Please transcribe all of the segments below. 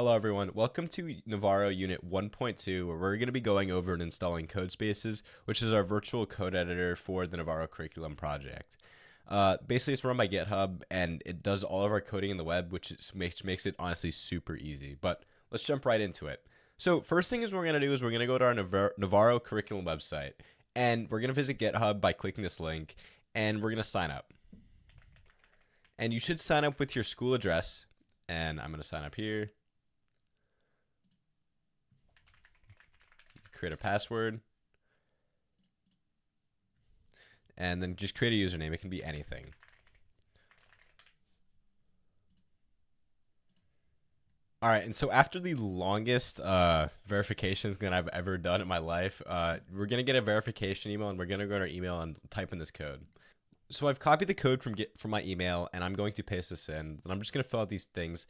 Hello everyone, welcome to Nivaro Unit 1.2 where we're going to be going over and installing Codespaces, which is our virtual code editor for the Nivaro curriculum project. Basically it's run by GitHub and it does all of our coding in the web, which makes it honestly super easy. But let's jump right into it. So first thing is we're going to do is we're going to go to our Nivaro curriculum website and we're going to visit GitHub by clicking this link and we're going to sign up. And you should sign up with your school address, and I'm going to sign up here. Create a password, and then just create a username. It can be anything. All right, and so after the longest verification that I've ever done in my life, we're gonna get a verification email, and we're gonna go to our email and type in this code. So I've copied the code from my email, and I'm going to paste this in. And I'm just gonna fill out these things: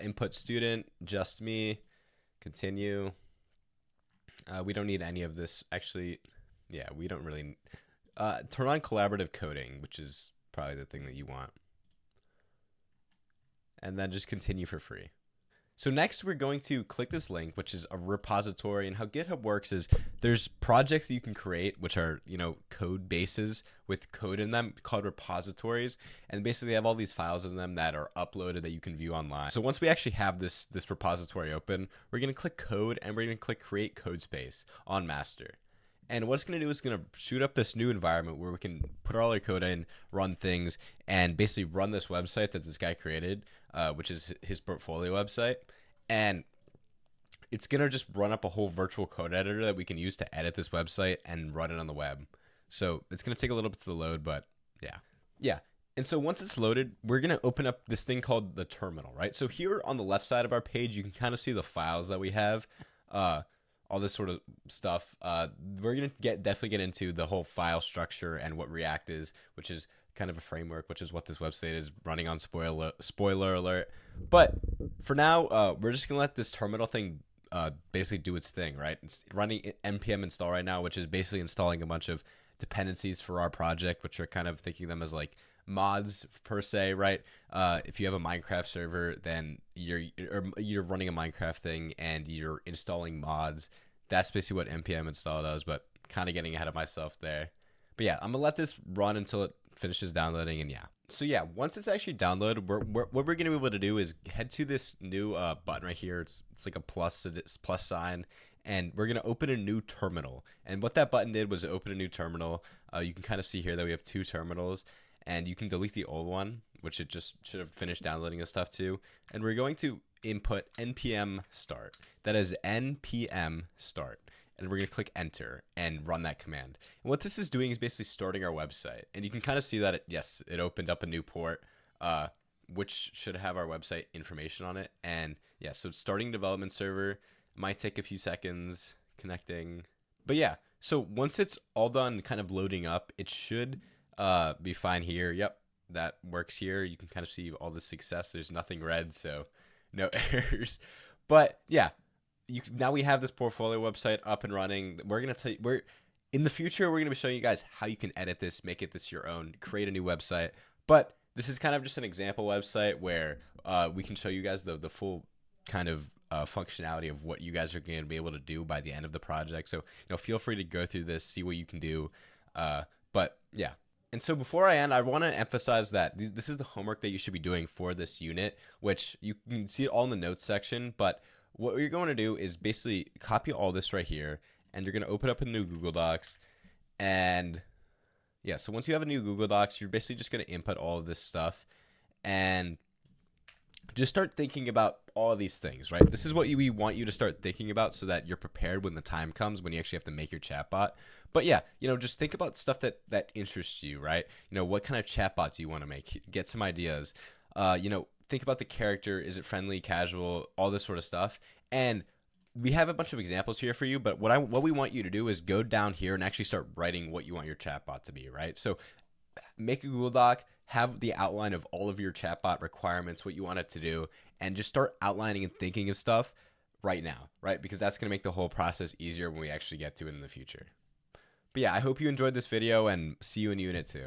input student, just me, continue. We don't need any of this. Actually, yeah, we don't really. Turn on collaborative coding, which is probably the thing that you want. And then just continue for free. So next we're going to click this link, which is a repository. And how GitHub works is there's projects that you can create, which are, code bases with code in them called repositories. And basically they have all these files in them that are uploaded that you can view online. So once we actually have this repository open, we're going to click code and we're going to click create code space on master. And what it's going to do is going to shoot up this new environment where we can put all our code in, run things, and basically run this website that this guy created, which is his portfolio website. And it's going to just run up a whole virtual code editor that we can use to edit this website and run it on the web. So it's going to take a little bit to load, but yeah. Yeah. And so once it's loaded, we're going to open up this thing called the terminal, right? So here on the left side of our page, you can kind of see the files that we have. All this sort of stuff. We're going to definitely get into the whole file structure and what React is, which is kind of a framework, which is what this website is running on, spoiler alert. But for now, we're just going to let this terminal thing basically do its thing, right? It's running npm install right now, which is basically installing a bunch of dependencies for our project, which are kind of thinking them as like mods per se, right? If you have a Minecraft server, then you're running a Minecraft thing and you're installing mods. That's basically what npm install does, but kind of getting ahead of myself there. But yeah, I'm gonna let this run until it finishes downloading, and yeah. So yeah, once it's actually downloaded, what we're gonna be able to do is head to this new button right here. It's like a plus sign, and we're gonna open a new terminal. And what that button did was open a new terminal. You can kind of see here that we have two terminals. And you can delete the old one, which it just should have finished downloading the stuff too. And we're going to input npm start. That is npm start. And we're going to click enter and run that command. And what this is doing is basically starting our website. And you can kind of see that, it opened up a new port, which should have our website information on it. And yeah, so it's starting development server. It might take a few seconds connecting. But yeah, so once it's all done kind of loading up, it should be fine here. Yep, that works here. You can kind of see all the success. There's nothing red, so no errors. But yeah, now we have this portfolio website up and running. We're gonna tell you, in the future we're gonna be showing you guys how you can edit this, make this your own, create a new website. But this is kind of just an example website where we can show you guys the full kind of functionality of what you guys are going to be able to do by the end of the project. So feel free to go through this, see what you can do. But yeah. And so before I end, I want to emphasize that this is the homework that you should be doing for this unit, which you can see it all in the notes section. But what you're going to do is basically copy all this right here, and you're going to open up a new Google Docs. And yeah, so once you have a new Google Docs, you're basically just going to input all of this stuff and just start thinking about all of these things, right? This is what we want you to start thinking about so that you're prepared when the time comes when you actually have to make your chatbot. But yeah, just think about stuff that interests you, right? What kind of chatbot do you want to make? Get some ideas. Think about the character. Is it friendly, casual, all this sort of stuff. And we have a bunch of examples here for you, but what we want you to do is go down here and actually start writing what you want your chatbot to be, right? So make a Google Doc, have the outline of all of your chatbot requirements, what you want it to do, and just start outlining and thinking of stuff right now, right? Because that's going to make the whole process easier when we actually get to it in the future. But yeah, I hope you enjoyed this video and see you in Unit 2.